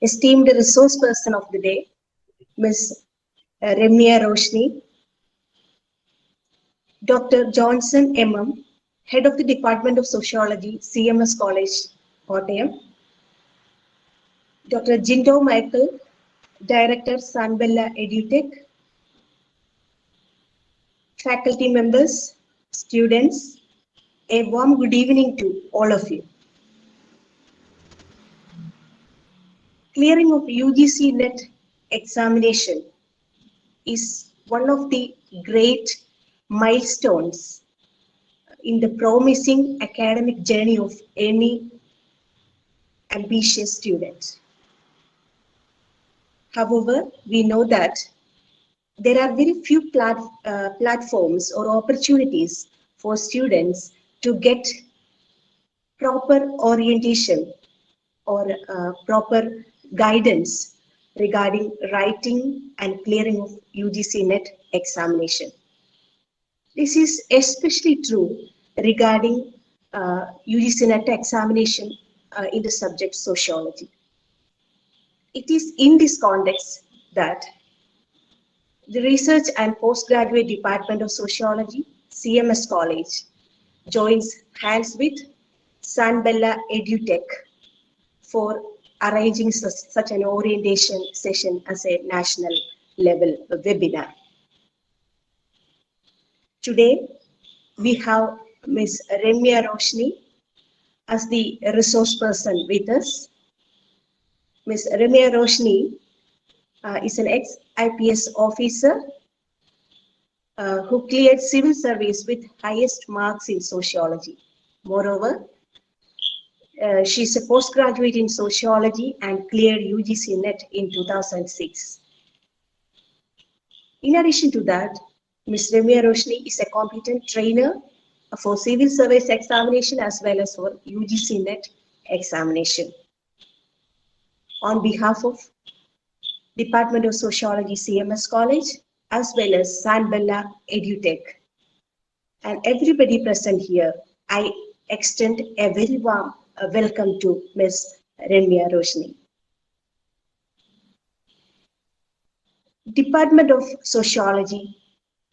esteemed resource person of the day, Ms. Remya Roshni, Dr. Johnson M.M., Head of the Department of Sociology, CMS College, Kottayam, Dr. Jindo Michael, Director, SanBella Edutech, faculty members, students, a warm good evening to all of you. Clearing of UGC-NET examination is one of the great milestones in the promising academic journey of any ambitious student. However, we know that there are very few platforms or opportunities for students to get proper orientation or proper guidance regarding writing and clearing of UGC-NET examination. This is especially true regarding UGC-NET examination in the subject sociology. It is in this context that the Research and Postgraduate Department of Sociology, CMS College, joins hands with SanBella Edutech for arranging such an orientation session as a national level webinar. Today, we have Ms. Remya Roshni as the resource person with us. Ms. Remya Roshni is an ex-IPS officer who cleared civil service with highest marks in sociology. Moreover, she is a postgraduate in sociology and cleared UGC-NET in 2006. In addition to that, Ms. Remya Roshni is a competent trainer for civil service examination as well as for UGC-NET examination. On behalf of Department of Sociology, CMS College, as well as SanBella Edutech, and everybody present here, I extend a very warm welcome to Ms. Remya Roshni. Department of Sociology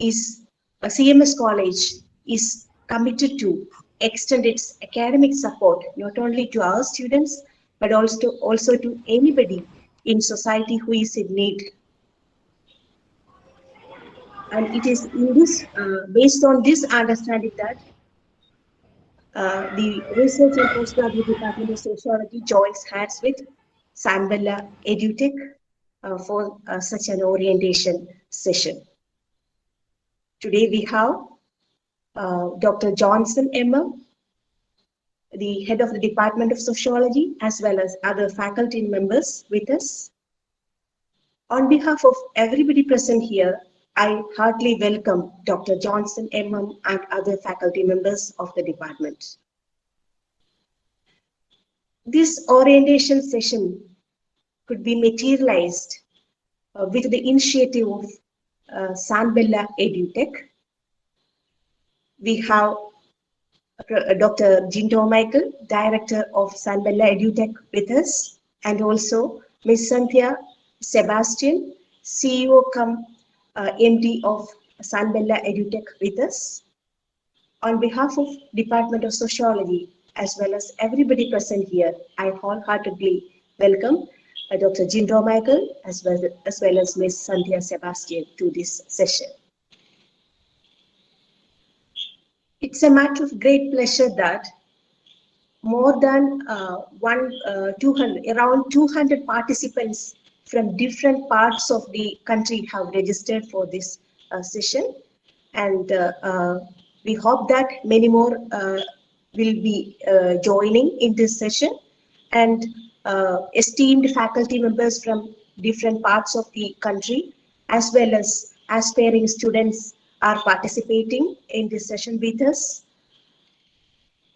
CMS College is committed to extend its academic support not only to our students but also to anybody in society who is in need. And it is in this, based on this understanding that the Research and Postgraduate Department of Sociology joins hands with SanBella Edutech for such an orientation session. Today we have Dr. Johnson M.M., the head of the Department of Sociology, as well as other faculty members with us. On behalf of everybody present here, I heartily welcome Dr. Johnson M.M. and other faculty members of the department. This orientation session could be materialized with the initiative of SanBella Edutech. We have Dr. Jindo Michael, Director of SanBella Edutech with us, and also Ms. Cynthia Sebastian, CEO cum MD of SanBella Edutech with us. On behalf of Department of Sociology, as well as everybody present here, I wholeheartedly welcome Dr. Jindo Michael, as well as Ms. Cynthia Sebastian to this session. It's a matter of great pleasure that more than around 200 participants from different parts of the country have registered for this session, and we hope that many more will be joining in this session, and esteemed faculty members from different parts of the country as well as aspiring students are participating in this session with us.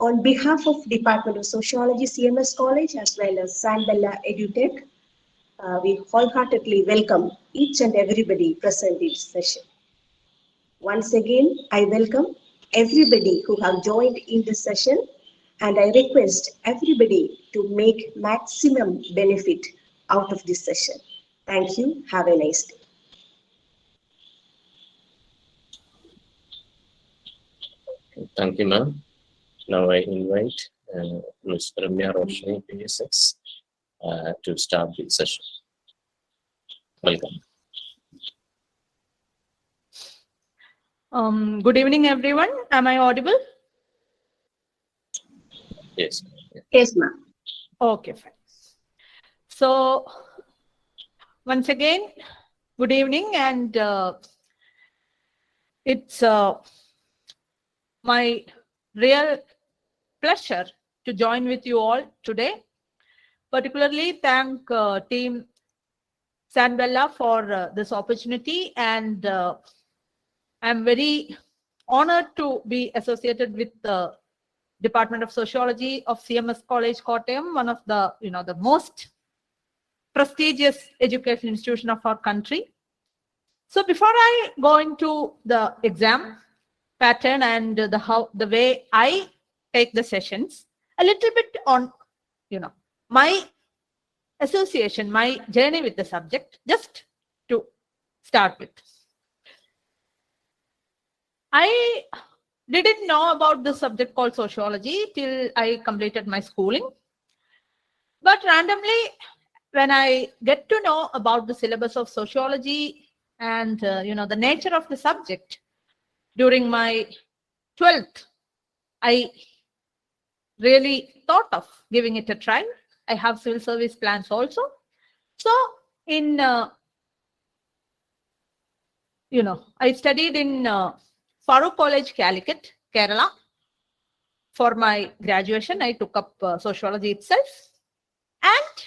On behalf of Department of Sociology, CMS College, as well as SanBella Edutech, we wholeheartedly welcome each and everybody present in this session. Once again, I welcome everybody who have joined in this session, and I request everybody to make maximum benefit out of this session. Thank you. Have a nice day. Thank you, ma'am. Now I invite Ms. Remya Roshni IPS Ex to start the session. Welcome. Good evening, everyone. Am I audible? Yes. Yes, ma'am. Okay, fine. So, once again, good evening, and it's my real pleasure to join with you all today. Particularly thank team SanBella for this opportunity, and I'm very honored to be associated with the Department of Sociology of CMS College, Kottayam, one of the the most prestigious education institution of our country. So before I go into the exam pattern and the way I take the sessions, a little bit on my association, my journey with the subject, just to start with. I didn't know about this subject called sociology till I completed my schooling. But randomly, when I get to know about the syllabus of sociology and the nature of the subject during my 12th, I really thought of giving it a try. I have civil service plans also. So in I studied in Farooq College, Calicut, Kerala. For my graduation, I took up sociology itself. And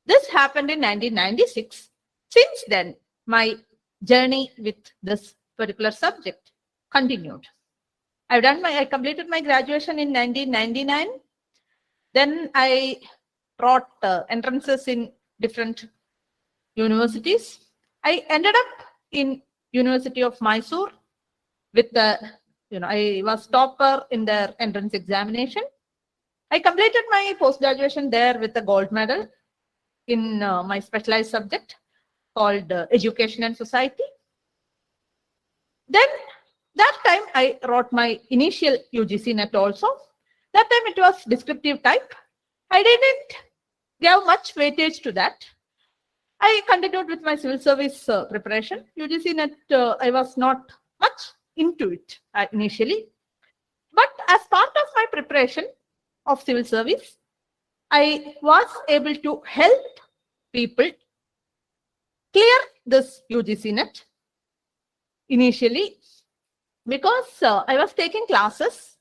this happened in 1996. Since then, my journey with this particular subject continued. I completed my graduation in 1999. Then I wrote entrances in different universities. I ended up in University of Mysore with the, I was topper in their entrance examination. I completed my post-graduation there with a gold medal in my specialized subject called Education and Society. Then that time I wrote my initial UGC-NET also. That time it was descriptive type. I didn't give much weightage to that. I continued with my civil service preparation. UGC-NET, I was not much into it initially. But as part of my preparation of civil service, I was able to help people clear this UGC-NET initially because I was taking classes,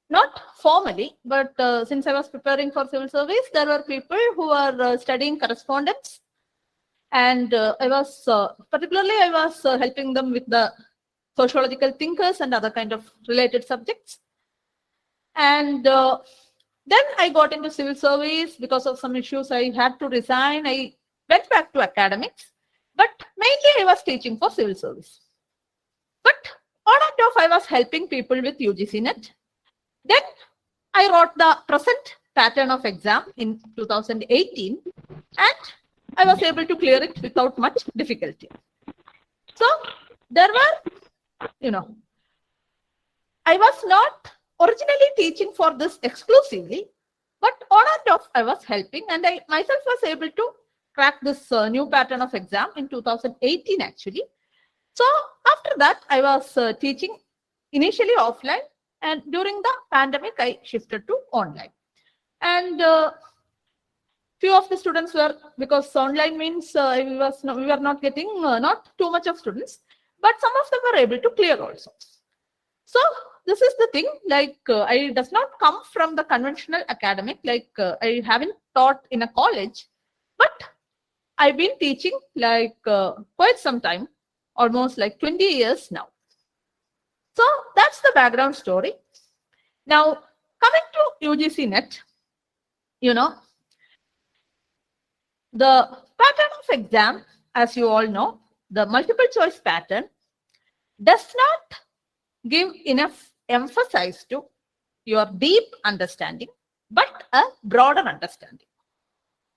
not formally, but since I was preparing for civil service, there were people who were studying correspondence, and I was helping them with the sociological thinkers and other kind of related subjects. And then I got into civil service. Because of some issues, I had to resign. I went back to academics, but mainly I was teaching for civil service. But on and off, I was helping people with UGC-NET. Then I wrote the present pattern of exam in 2018, and I was able to clear it without much difficulty. So there were, I was not originally teaching for this exclusively, but on and off I was helping, and I myself was able to crack this new pattern of exam in 2018 actually. So after that, I was teaching initially offline, and during the pandemic, I shifted to online. And few of the students were, because online means we were not getting not too much of students, but some of them were able to clear also. So this is the thing, like I does not come from the conventional academic, like I haven't taught in a college, but I've been teaching like quite some time, almost like 20 years now. So that's the background story. Now coming to UGC-NET, the pattern of exam, as you all know, the multiple choice pattern does not give enough emphasis to your deep understanding, but a broader understanding.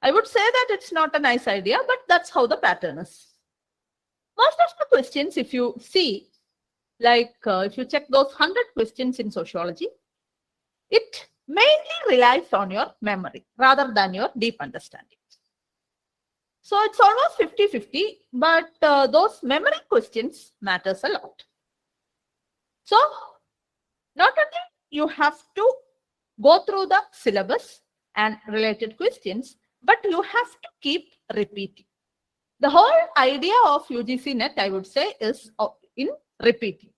I would say that it's not a nice idea, but that's how the pattern is. Most of the questions, if you see, like if you check those 100 questions in sociology, it mainly relies on your memory rather than your deep understanding. So it's almost 50-50, but those memory questions matters a lot. So not only you have to go through the syllabus and related questions, but you have to keep repeating. The whole idea of UGC-NET, I would say, is in repeating.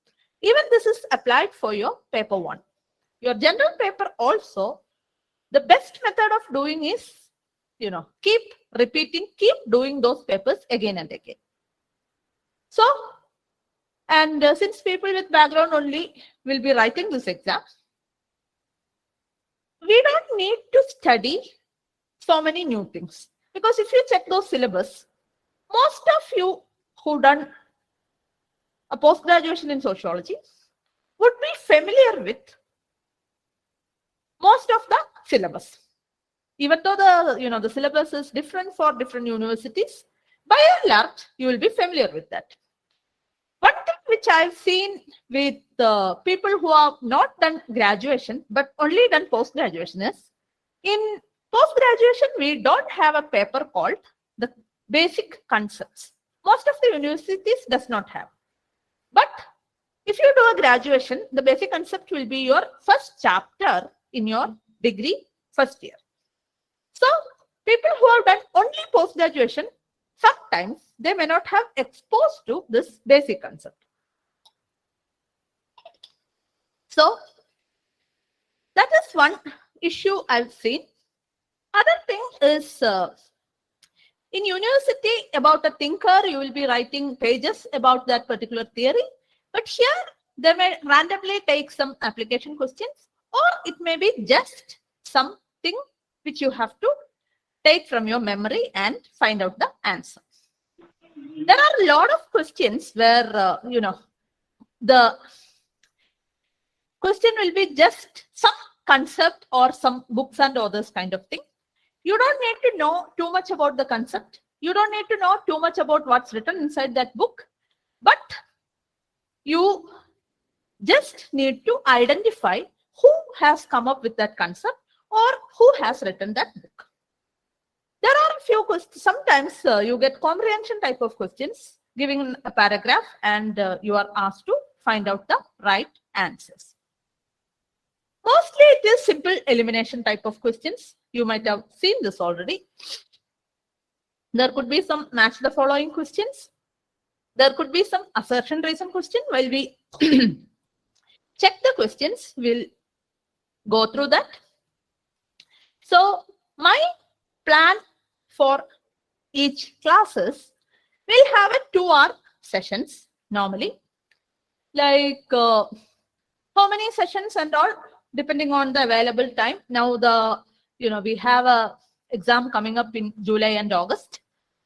Even this is applied for your paper 1. Your general paper also, the best method of doing is, keep repeating, keep doing those papers again and again. So, and since people with background only will be writing this exam, we don't need to study so many new things. Because if you check those syllabus, most of you who done a post-graduation in sociology would be familiar with most of the syllabus. Even though the syllabus is different for different universities, by and large, you will be familiar with that. One thing which I've seen with the people who have not done graduation, but only done post-graduation is, in post-graduation, we don't have a paper called the basic concepts. Most of the universities does not have. But if you do a graduation, the basic concept will be your first chapter in your degree first year. So people who have done only post-graduation, sometimes they may not have exposed to this basic concept. So that is one issue I've seen. Other thing is, in university, about a thinker, you will be writing pages about that particular theory. But here, they may randomly take some application questions, or it may be just something which you have to take from your memory and find out the answer. There are a lot of questions where, the question will be just some concept or some books and authors kind of thing. You don't need to know too much about the concept. You don't need to know too much about what's written inside that book. But you just need to identify who has come up with that concept or who has written that book. There are a few questions. Sometimes you get comprehension type of questions, giving a paragraph, and you are asked to find out the right answers. Mostly it is simple elimination type of questions. You might have seen this already. There could be some match the following questions. There could be some assertion reason question. While we check the questions, we'll go through that. So my plan for each classes will have a 2-hour sessions normally. Like how many sessions and all, depending on the available time. Now we have a exam coming up in July and August.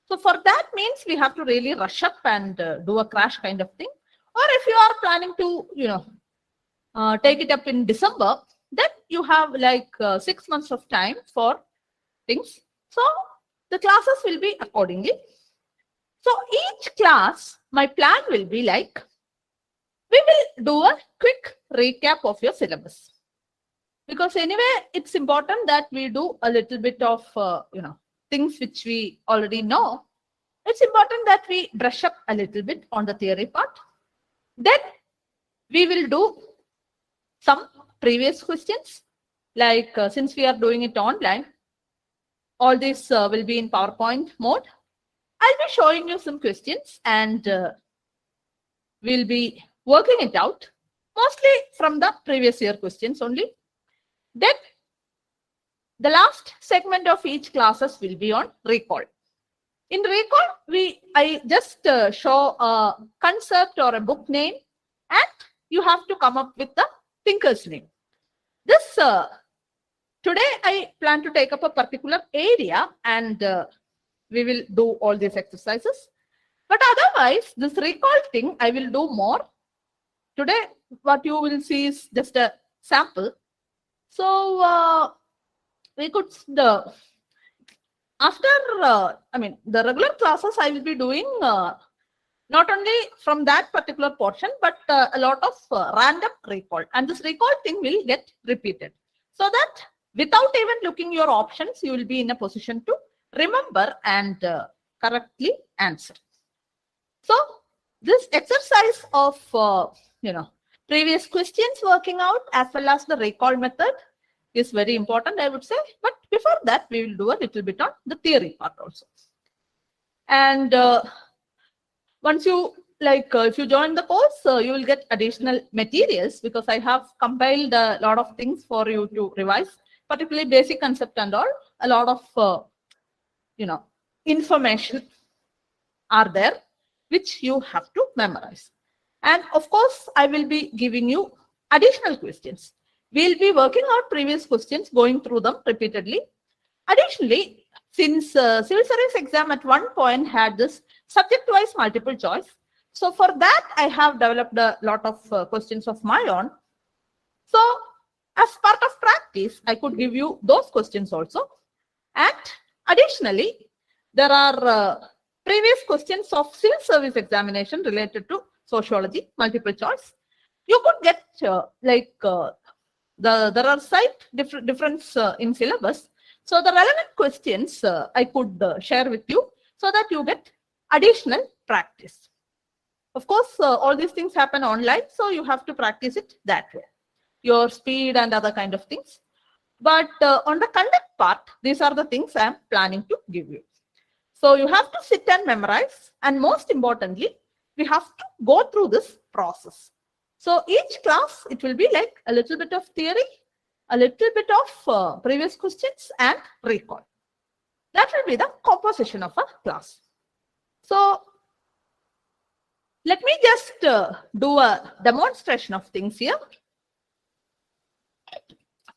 So for that means we have to really rush up and do a crash kind of thing. Or if you are planning to take it up in December, then you have like 6 months of time for things. So the classes will be accordingly. So each class, my plan will be like, we will do a quick recap of your syllabus. Because anyway, it's important that we do a little bit of, things which we already know. It's important that we brush up a little bit on the theory part. Then we will do some previous questions. Like since we are doing it online, all this will be in PowerPoint mode. I'll be showing you some questions and we'll be working it out, mostly from the previous year questions only. Then the last segment of each classes will be on recall. In recall, I just show a concept or a book name, and you have to come up with the thinker's name. This today I plan to take up a particular area, and we will do all these exercises. But otherwise, this recall thing I will do more. Today, what you will see is just a sample. So we could After, the regular classes I will be doing not only from that particular portion, but a lot of random recall. And this recall thing will get repeated. So that without even looking your options, you will be in a position to remember and correctly answer. So this exercise of, previous questions working out as well as the recall method is very important, I would say. But before that, we will do a little bit on the theory part also. And once you if you join the course, you will get additional materials because I have compiled a lot of things for you to revise, particularly basic concept and all. A lot of information are there which you have to memorize. And of course, I will be giving you additional questions. We'll be working out previous questions, going through them repeatedly. Additionally, since civil service exam at one point had this subject-wise multiple choice, so for that I have developed a lot of questions of my own. So as part of practice, I could give you those questions also. And additionally, there are previous questions of civil service examination related to sociology, multiple choice. You could get there are slight difference in syllabus. So the relevant questions I could share with you so that you get additional practice. Of course, all these things happen online, so you have to practice it that way. Your speed and other kind of things. But on the conduct part, these are the things I am planning to give you. So you have to sit and memorize, and most importantly, we have to go through this process. So each class, it will be like a little bit of theory, a little bit of previous questions and recall. That will be the composition of a class. So let me just do a demonstration of things here.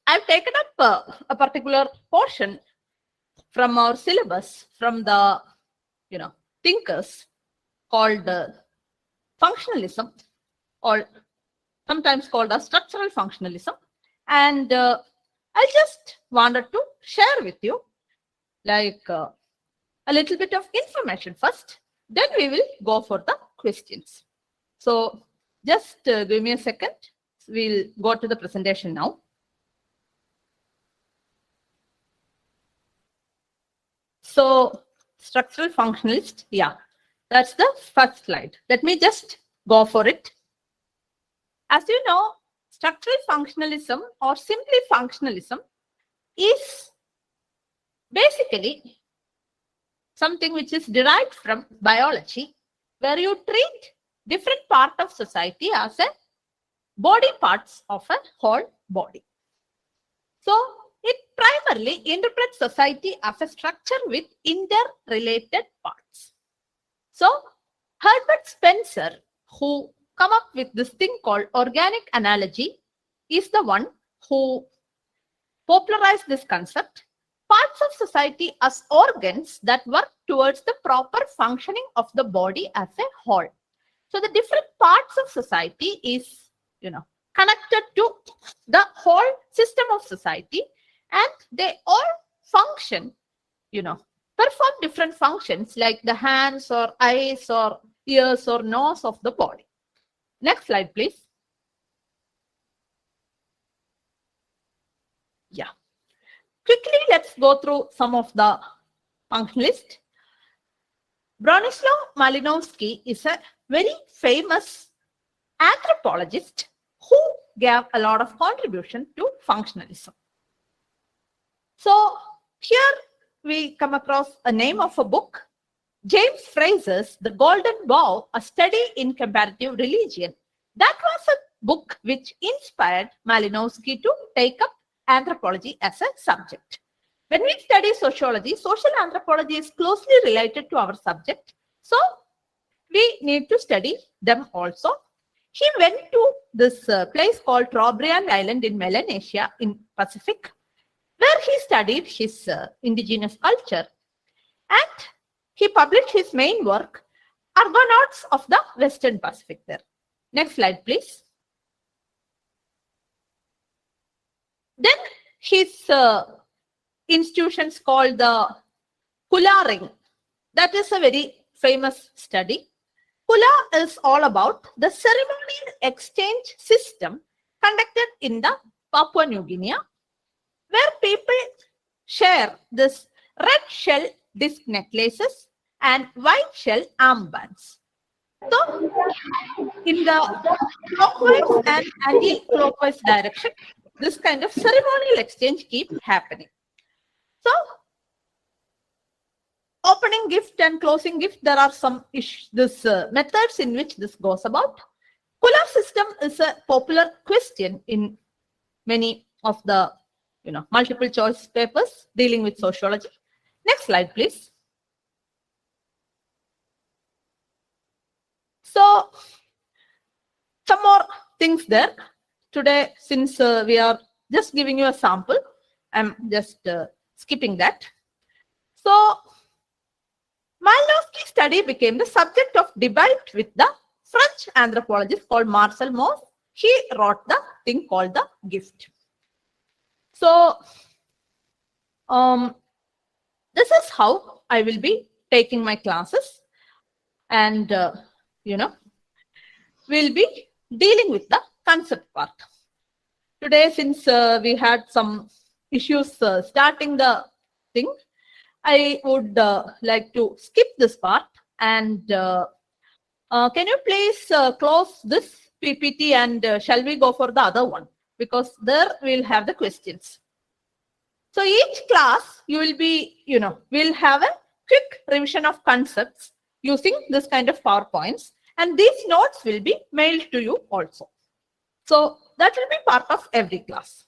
I've taken up a particular portion from our syllabus, from the thinkers called functionalism, or sometimes called as structural functionalism. And I just wanted to share with you a little bit of information first, then we will go for the questions. So just give me a second. We'll go to the presentation now. So structural functionalist, yeah, that's the first slide. Let me just go for it. As you know, structural functionalism or simply functionalism is basically something which is derived from biology, where you treat different part of society as a body parts of a whole body. So it primarily interprets society as a structure with interrelated parts. So Herbert Spencer, who come up with this thing called organic analogy, is the one who popularized this concept. Parts of society as organs that work towards the proper functioning of the body as a whole. So the different parts of society is, connected to the whole system of society, and they all function, perform different functions like the hands or eyes or ears or nose of the body. Next slide, please. Yeah. Quickly, let's go through some of the functionalists. Bronislaw Malinowski is a very famous anthropologist who gave a lot of contribution to functionalism. So here we come across a name of a book, James Frazer's The Golden Bough, A Study in Comparative Religion. That was a book which inspired Malinowski to take up anthropology as a subject. When we study sociology, social anthropology is closely related to our subject. So we need to study them also. He went to this place called Trobriand Island in Melanesia in Pacific, where he studied his indigenous culture, and he published his main work, Argonauts of the Western Pacific there. Next slide, please. Then his institutions called the Kula ring. That is a very famous study. Kula is all about the ceremonial exchange system conducted in the Papua New Guinea, where people share this red shell disc necklaces and white shell armbands. So, in the clockwise and anti-clockwise direction, this kind of ceremonial exchange keep happening. So, opening gift and closing gift, there are some methods in which this goes about. Kula system is a popular question in many of the multiple choice papers dealing with sociology. Next slide, please. So, some more things there. Today, since we are just giving you a sample, I'm just skipping that. So, Malinowski's study became the subject of debate with the French anthropologist called Marcel Mauss. He wrote the thing called the gift. So, this is how I will be taking my classes, and we'll be dealing with the concept part. Today, since we had some issues starting the thing, I would like to skip this part, and can you please close this PPT, and shall we go for the other one? Because there we'll have the questions. So each class you will be, we'll have a quick revision of concepts using this kind of PowerPoints, and these notes will be mailed to you also. So that will be part of every class.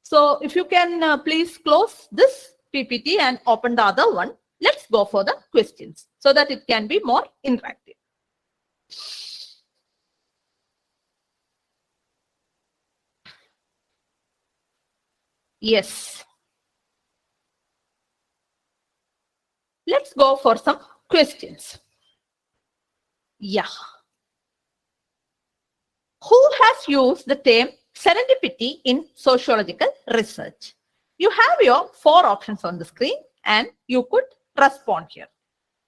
So if you can please close this PPT and open the other one, let's go for the questions so that it can be more interactive. Yes. Let's go for some questions. Yeah. Who has used the term serendipity in sociological research? You have your 4 options on the screen and you could respond here.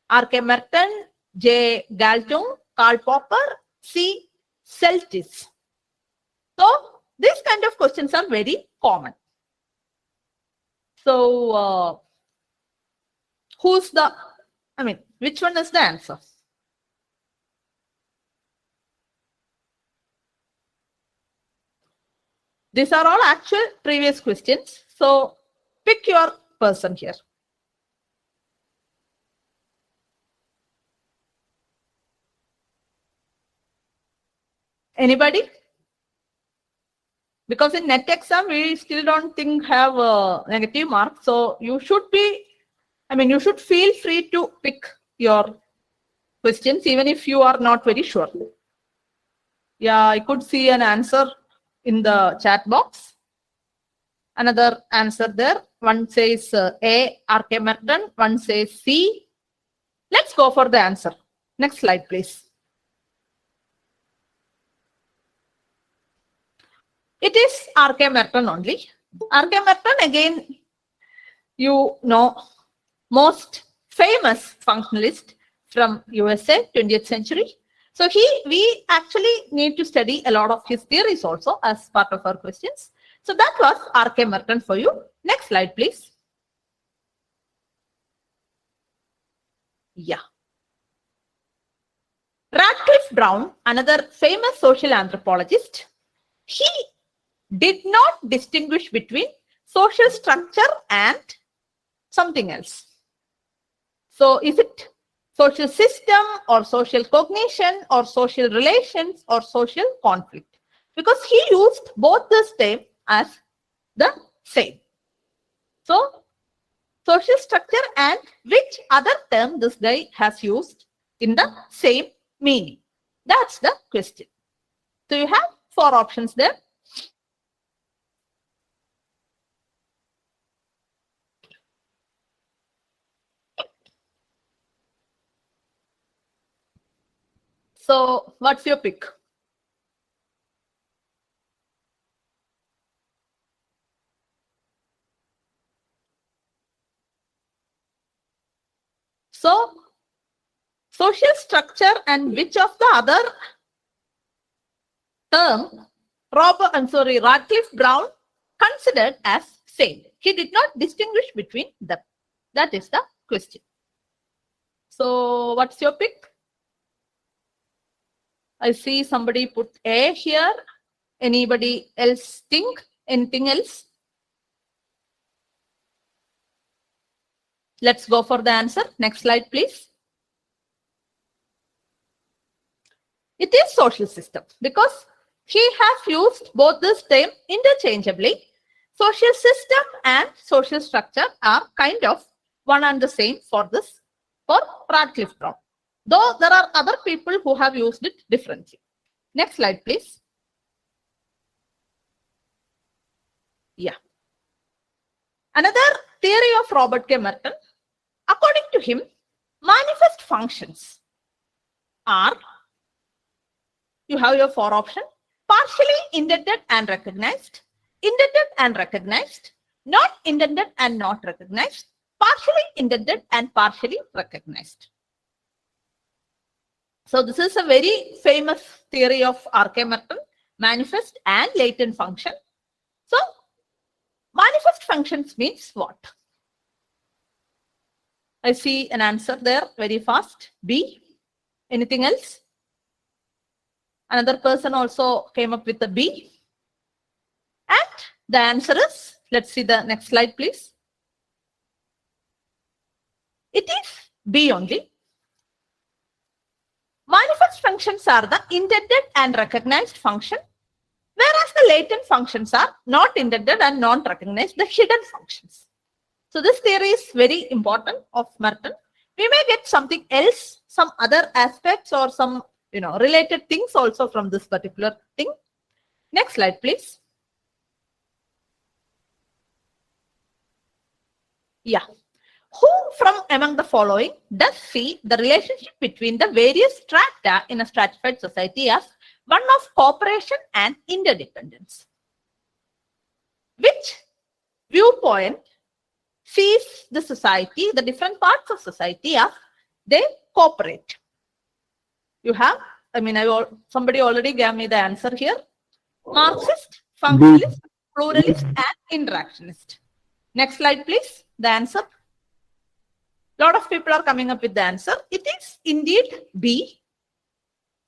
R.K. Merton, J. Galtung, Karl Popper, C. Celtis. So these kind of questions are very common. So which one is the answer? These are all actual previous questions. So pick your person here. Anybody? Because in NET exam, we still don't have a negative mark. So you should be, you should feel free to pick your questions, even if you are not very sure. Yeah, I could see an answer in the chat box. Another answer there. One says A, R.K. Merton. One says C. Let's go for the answer. Next slide, please. It is R.K. Merton only. R.K. Merton, again, most famous functionalist from USA, 20th century. So we actually need to study a lot of his theories also as part of our questions. So that was R.K. Merton for you. Next slide, please. Yeah. Radcliffe Brown, another famous social anthropologist, he did not distinguish between social structure and something else. So is it social system or social cognition or social relations or social conflict? Because he used both the same as the same. So social structure and which other term this guy has used in the same meaning? That's the question. So you have 4 options there. So what's your pick? So, social structure and which of the other term Radcliffe Brown considered as same. He did not distinguish between them. That is the question. So, what's your pick? I see somebody put A here. Anybody else think anything else? Let's go for the answer. Next slide, please. It is social system because he has used both this term interchangeably. Social system and social structure are kind of one and the same for Radcliffe Brown. Though there are other people who have used it differently. Next slide, please. Yeah. Another theory of Robert K. Merton, according to him, manifest functions are, you have your 4 options: partially intended and recognized, not intended and not recognized, partially intended and partially recognized. So this is a very famous theory of R.K. Merton, manifest and latent function. So manifest functions means what? I see an answer there very fast. B. Anything else? Another person also came up with a B. And the answer is, let's see the next slide, please. It is B only. Manifest functions are the intended and recognized function, whereas the latent functions are not intended and non-recognized, the hidden functions. So this theory is very important of Merton. We may get something else, some other aspects or some related things also from this particular thing. Next slide, please. Yeah. Who from among the following does see the relationship between the various strata in a stratified society as one of cooperation and interdependence? Which viewpoint sees the society, the different parts of society as they cooperate? You have, somebody already gave me the answer here. Marxist, functionalist, pluralist, and interactionist. Next slide, please. The answer. Lot of people are coming up with the answer. It is indeed B,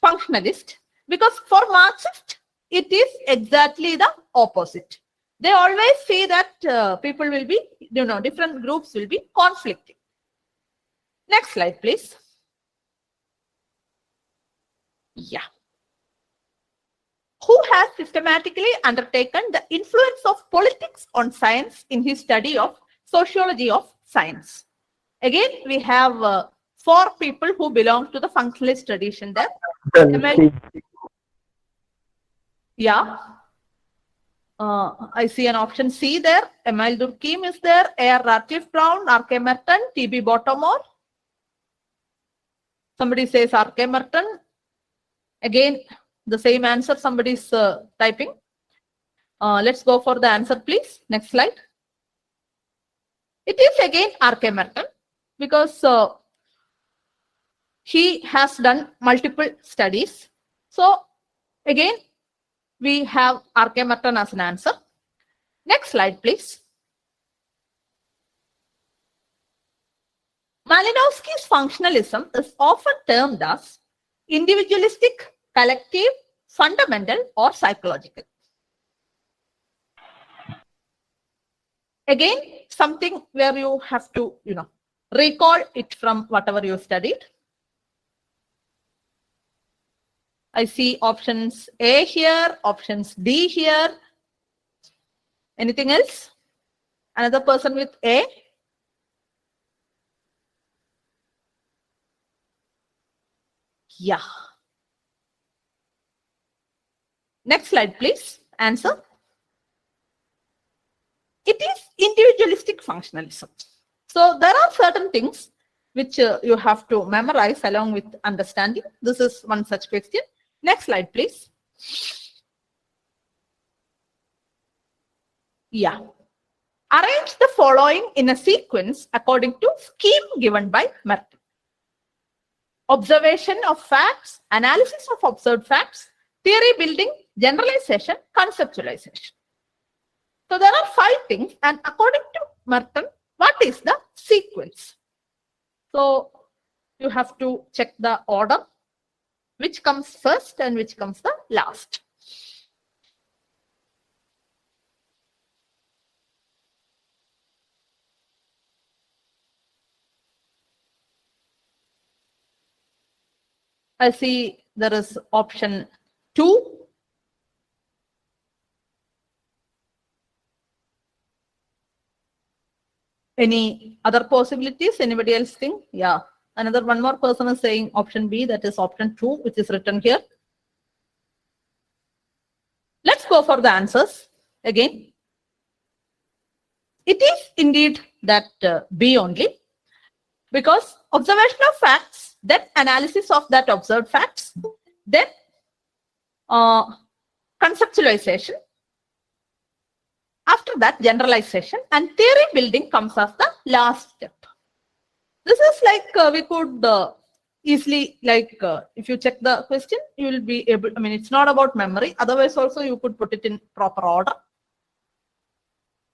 functionalist, because for Marxist, it is exactly the opposite. They always say that people will be, different groups will be conflicting. Next slide, please. Yeah. Who has systematically undertaken the influence of politics on science in his study of sociology of science? Again, we have 4 people who belong to the functionalist tradition there. Yeah. I see an option C there. Emile Durkheim is there. A.R. Radcliffe Brown, R.K. Merton, T.B. Baltimore. Somebody says R.K. Merton. Again, the same answer somebody is typing. Let's go for the answer, please. Next slide. It is again R.K. Merton, because he has done multiple studies. So again, we have R.K. Merton as an answer. Next slide, please. Malinowski's functionalism is often termed as individualistic, collective, fundamental, or psychological. Again, something where you have to, recall it from whatever you studied. I see options A here, options D here. Anything else? Another person with A? Yeah. Next slide, please. Answer. It is individualistic functionalism. So there are certain things which you have to memorize along with understanding. This is one such question. Next slide, please. Yeah. Arrange the following in a sequence according to scheme given by Merton. observation of facts, analysis of observed facts, theory building, generalization, conceptualization. So there are 5 things, and according to Merton, what is the sequence? So you have to check the order, which comes first and which comes the last. I see there is option 2. Any other possibilities? Anybody else think? Yeah. One more person is saying option B, that is option 2, which is written here. Let's go for the answers again. It is indeed that B only, because observation of facts, then analysis of that observed facts, then conceptualization, after that generalization, and theory building comes as the last step. This is like we could easily, like if you check the question, you will be able, I mean, it's not about memory, otherwise also you could put it in proper order.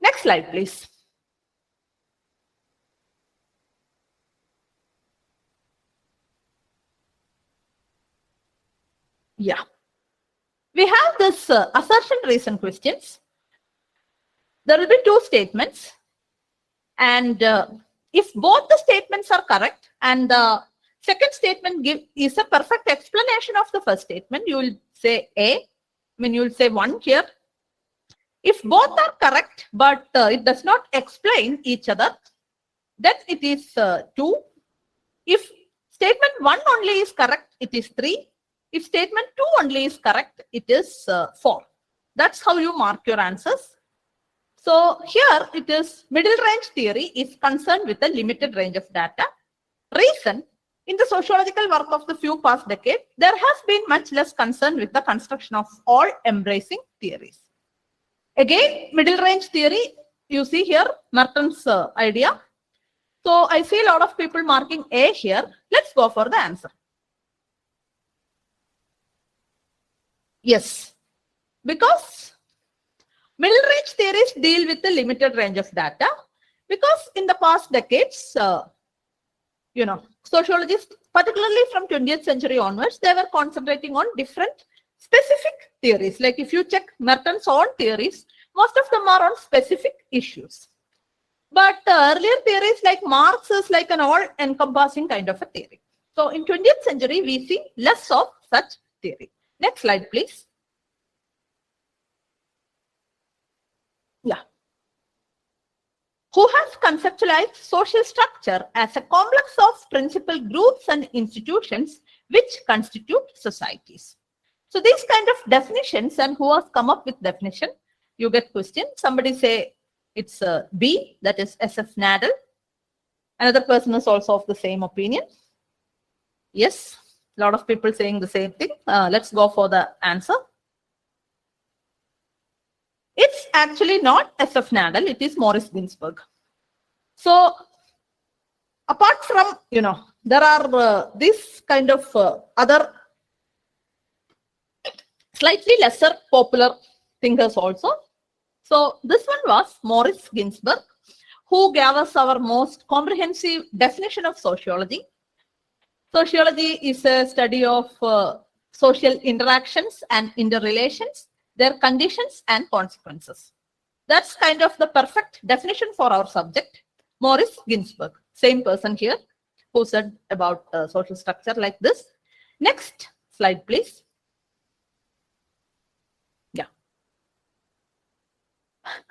Next slide, please. Yeah. We have this assertion reason questions. There will be 2 statements, and if both the statements are correct and the second statement is a perfect explanation of the first statement, you will say A. I mean, you will say 1 here. If both are correct but it does not explain each other, then it is 2. If statement 1 only is correct, it is 3. If statement 2 only is correct, it is 4. That's how you mark your answers. So here it is middle range theory is concerned with a limited range of data. Reason, in the sociological work of the few past decades, there has been much less concern with the construction of all embracing theories. Again, middle range theory, you see here Merton's idea. So I see a lot of people marking A here. Let's go for the answer. Yes, because middle range theories deal with the limited range of data, because in the past decades, sociologists, particularly from 20th century onwards, they were concentrating on different specific theories. Like if you check Merton's own theories, most of them are on specific issues. But earlier theories like Marx is like an all-encompassing kind of a theory. So in 20th century, we see less of such theory. Next slide, please. Yeah. Who has conceptualized social structure as a complex of principal groups and institutions which constitute societies? So these kind of definitions, and who has come up with definition, you get question. Somebody say it's B, that is SF Nadel. Another person is also of the same opinion. Yes, a lot of people saying the same thing. Let's go for the answer. It's actually not SF Nadel, it is Morris Ginsburg. So apart from, there are this kind of other slightly lesser popular thinkers also. So this one was Morris Ginsburg, who gave us our most comprehensive definition of sociology. Sociology is a study of social interactions and interrelations, their conditions and consequences. That's kind of the perfect definition for our subject. Morris Ginsburg, same person here who said about social structure like this. Next slide, please. Yeah.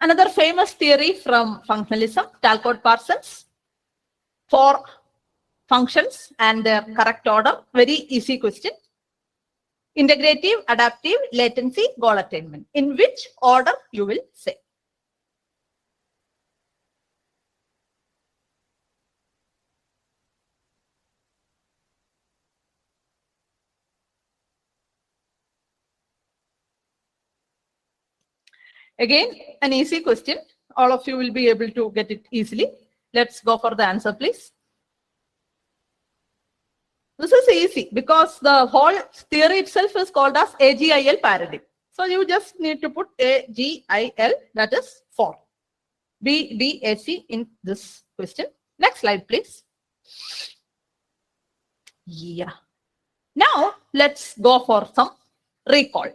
Another famous theory from functionalism, Talcott Parsons, for functions and their correct order. Very easy question. Integrative, adaptive, latency, goal attainment. In which order you will say? Again, an easy question. All of you will be able to get it easily. Let's go for the answer, please. This is easy because the whole theory itself is called as AGIL paradigm. So you just need to put AGIL, that is 4. BDAC in this question. Next slide, please. Yeah. Now let's go for some recall.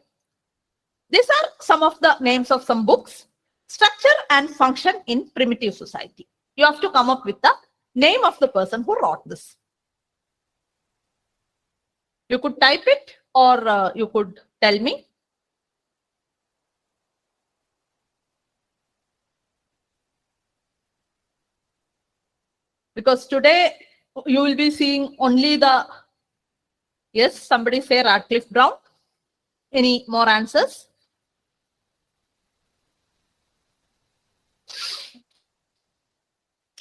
These are some of the names of some books. Structure and function in primitive society. You have to come up with the name of the person who wrote this. You could type it or you could tell me. Because today you will be seeing only the, yes, somebody say Radcliffe Brown. Any more answers?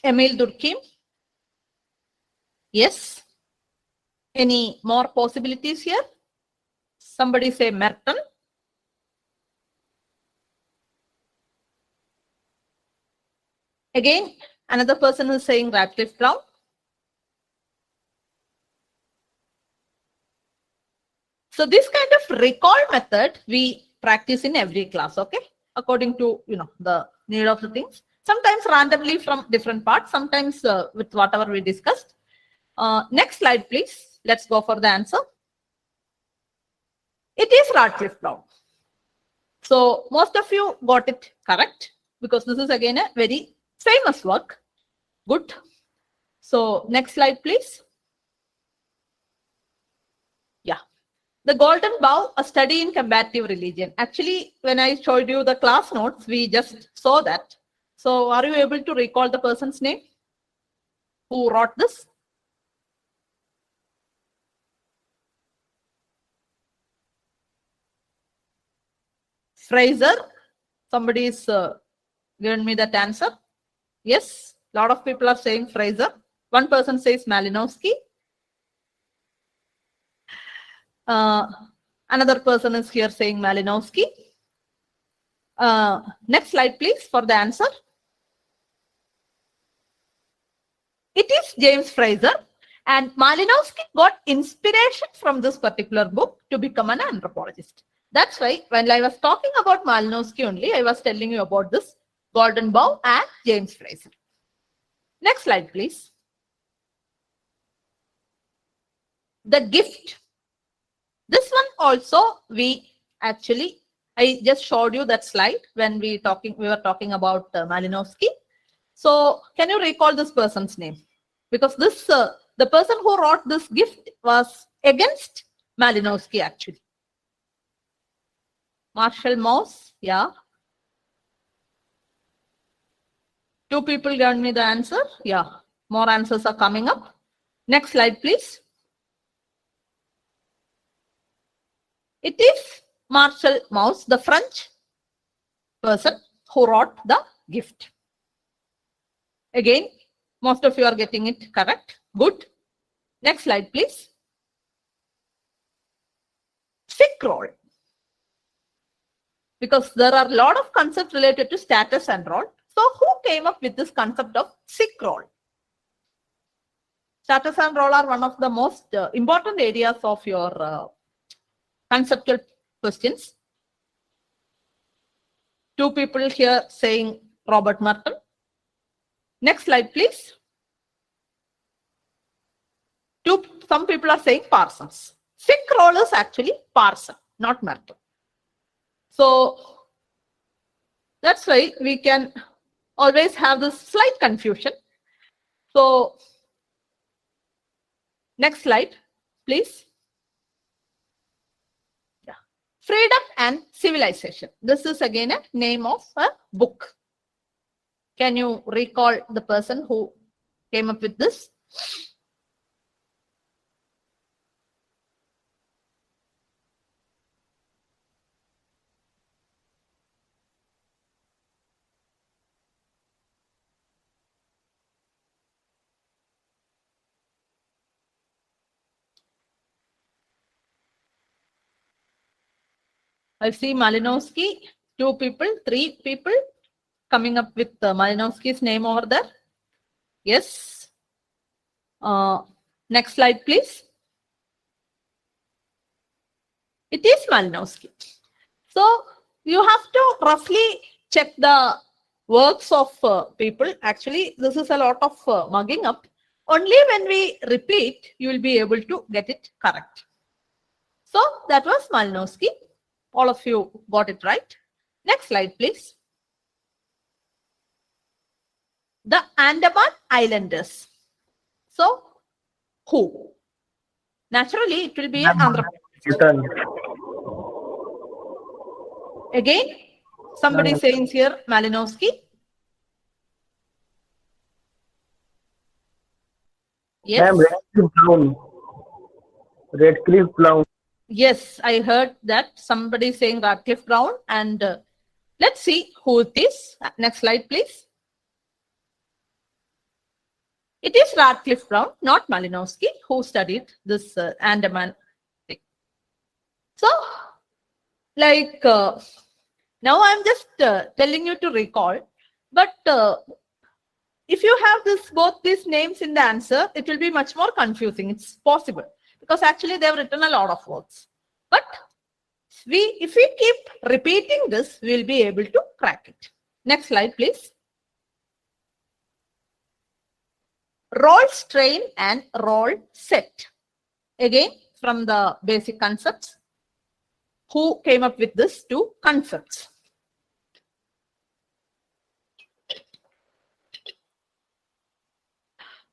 Emil Durkheim. Yes. Any more possibilities here? Somebody say Merton. Again, another person is saying Radcliffe Brown. So this kind of recall method we practice in every class, okay? According to, the need of the things. Sometimes randomly from different parts, sometimes with whatever we discussed. Next slide, please. Let's go for the answer. It is Radcliffe Brown. So most of you got it correct because this is again a very famous work. Good. So next slide, please. Yeah. The Golden Bough, a study in comparative religion. Actually, when I showed you the class notes, we just saw that. So are you able to recall the person's name who wrote this? Frazer. Somebody is given me that answer. Yes, a lot of people are saying Frazer. One person says Malinowski. Another person is here saying Malinowski. Next slide, please, for the answer. It is James Frazer, and Malinowski got inspiration from this particular book to become an anthropologist. That's why when I was talking about Malinowski only, I was telling you about this Golden Bough and James Frazer. Next slide, please. The gift. This one also I just showed you that slide when we were talking about Malinowski. So can you recall this person's name? Because this the person who wrote this gift was against Malinowski actually. Marshall Mouse, yeah. 2 people gave me the answer. Yeah, more answers are coming up. Next slide, please. It is Marshall Mouse, the French person who wrote the gift. Again, most of you are getting it correct. Good. Next slide, please. Sick roll. Because there are a lot of concepts related to status and role. So who came up with this concept of sick roll? Status and role are one of the most important areas of your conceptual questions. 2 people here saying Robert Merton. Next slide, please. Some people are saying Parsons. Sick roll is actually Parson, not Merton. So that's why we can always have this slight confusion. So next slide, please. Yeah. Freedom and Civilization. This is again a name of a book. Can you recall the person who came up with this? I see Malinowski, 2 people, 3 people coming up with Malinowski's name over there. Yes. Next slide, please. It is Malinowski. So you have to roughly check the works of people. Actually, this is a lot of mugging up. Only when we repeat, you will be able to get it correct. So that was Malinowski. All of you got it right. Next slide, please. The Andaman Islanders. So who? Naturally, it will be an anthropologist. Again, somebody saying here Malinowski. Yes. Redcliffe Brown. Yes, I heard that somebody saying Radcliffe Brown, and let's see who it is. Next slide, please. It is Radcliffe Brown, not Malinowski, who studied this Andaman thing. So, like, now I'm just telling you to recall, but if you have both these names in the answer, it will be much more confusing. It's possible because actually they have written a lot of works. But if we keep repeating this, we'll be able to crack it. Next slide, please. Role strain and role set. Again, from the basic concepts. Who came up with these two concepts?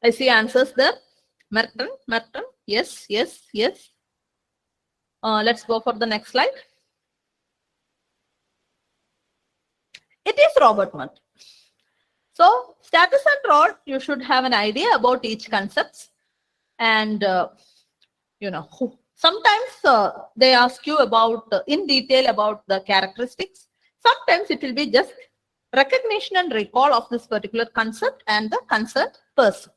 I see answers there. Merton, yes. Let's go for the next slide. It is Robert Merton. So, status and role, you should have an idea about each concepts. And, sometimes they ask you about, in detail about the characteristics. Sometimes it will be just recognition and recall of this particular concept and the concerned person.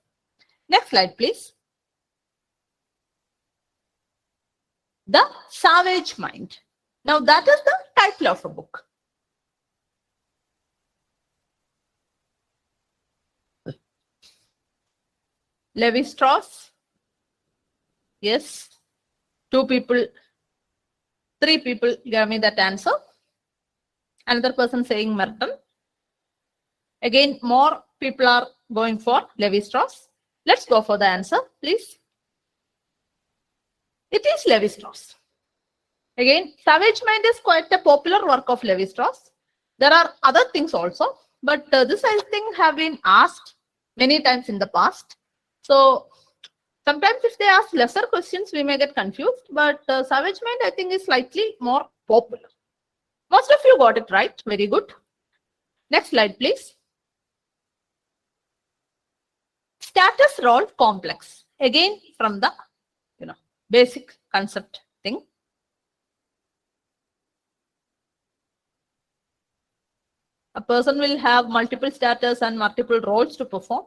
Next slide, please. The Savage Mind. Now, that is the title of a book. Levi-Strauss. Yes. 2 people, 3 people gave me that answer. Another person saying Merton. Again, more people are going for Levi-Strauss. Let's go for the answer, please. It is Levi-Strauss. Again, Savage Mind is quite a popular work of Levi-Strauss. There are other things also, but this I think have been asked many times in the past. So sometimes if they ask lesser questions, we may get confused, but Savage Mind I think is slightly more popular. Most of you got it right. Very good. Next slide, please. Status role complex. Again, from the basic concept thing. A person will have multiple status and multiple roles to perform.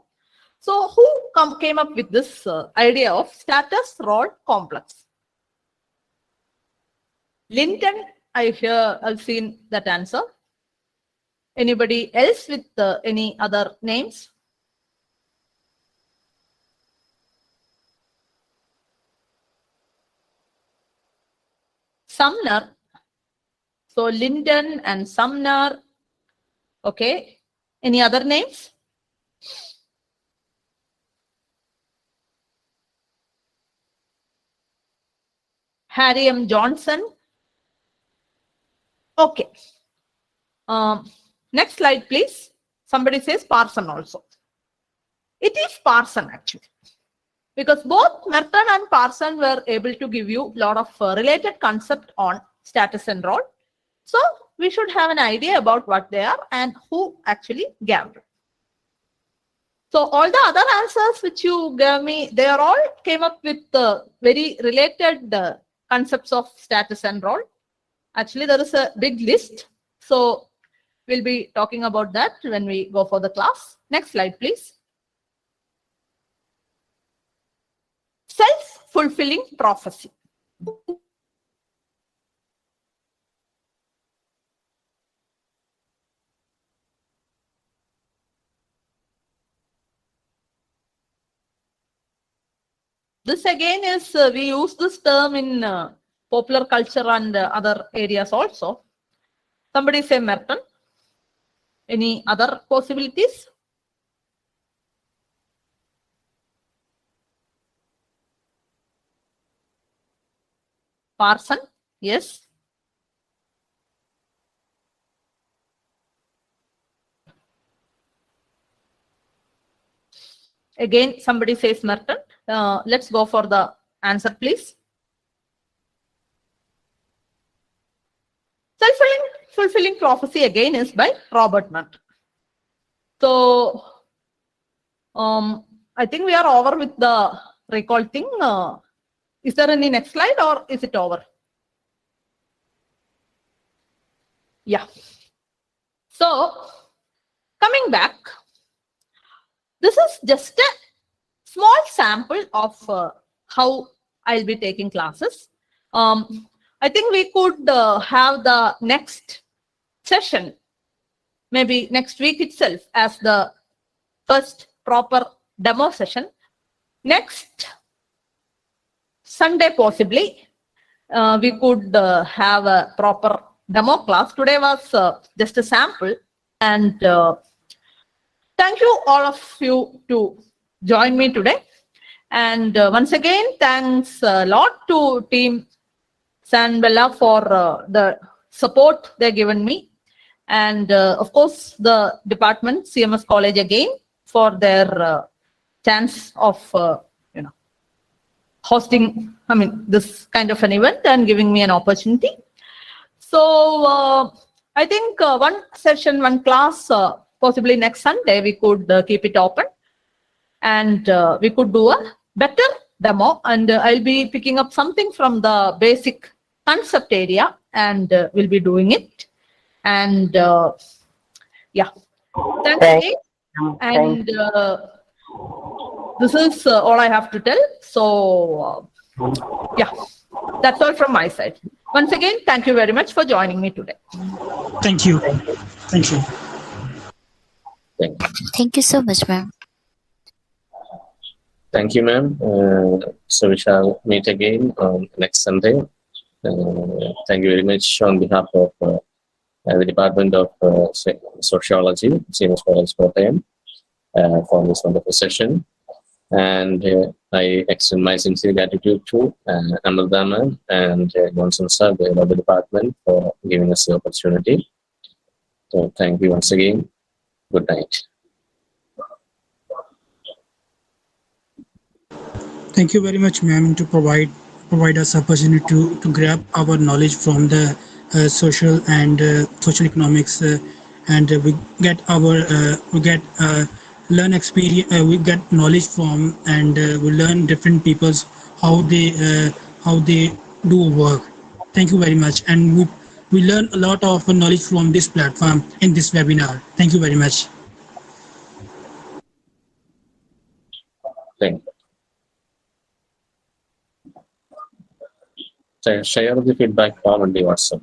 So who came up with this idea of status role complex? Linton, I've seen that answer. Anybody else with any other names? Sumner. So Linden and Sumner. Okay. Any other names? Harry M. Johnson. Okay. Next slide, please. Somebody says Parson also. It is Parson actually. Because both Merton and Parson were able to give you a lot of related concept on status and role. So we should have an idea about what they are and who actually gave them. So all the other answers which you gave me, they are all came up with very related concepts of status and role. Actually, there is a big list. So we'll be talking about that when we go for the class. Next slide, please. Self-fulfilling prophecy. This again is, we use this term in popular culture and other areas also. Somebody say Merton. Any other possibilities? Parson, yes. Again, somebody says Merton. Let's go for the answer, please. Self-fulfilling prophecy again is by Robert Merton. So, I think we are over with the recall thing. Is there any next slide or is it over? Yeah. So, coming back, this is just a small sample of how I'll be taking classes. I think we could have the next session, maybe next week itself, as the first proper demo session. Next Sunday, possibly, we could have a proper demo class. Today was just a sample. And thank you all of you to join me today. And once again, thanks a lot to team SanBella for the support they've given me. And of course, the department, CMS College again, for their chance of hosting, this kind of an event and giving me an opportunity. So I think one session, one class, possibly next Sunday, we could keep it open. And we could do a better demo. And I'll be picking up something from the basic concept area and we'll be doing it. And yeah, thanks again. And this is all I have to tell. So yeah, that's all from my side. Once again, thank you very much for joining me today. Thank you. Thank you. Thank you so much, ma'am. Thank you, ma'am. So we shall meet again on next Sunday. Thank you very much on behalf of the Department of Sociology, CMS College, Kottayam, for this wonderful session. And I extend my sincere gratitude to Andaman and Johnson sir, the other department, for giving us the opportunity. So thank you once again. Good night. Thank you very much, ma'am, to provide us opportunity to grab our knowledge from the social and social economics, and we get learn experience. We get knowledge from, and we learn different people's how they do work. Thank you very much, and we learn a lot of knowledge from this platform in this webinar. Thank you very much. Thank you. Share the feedback form on the WhatsApp.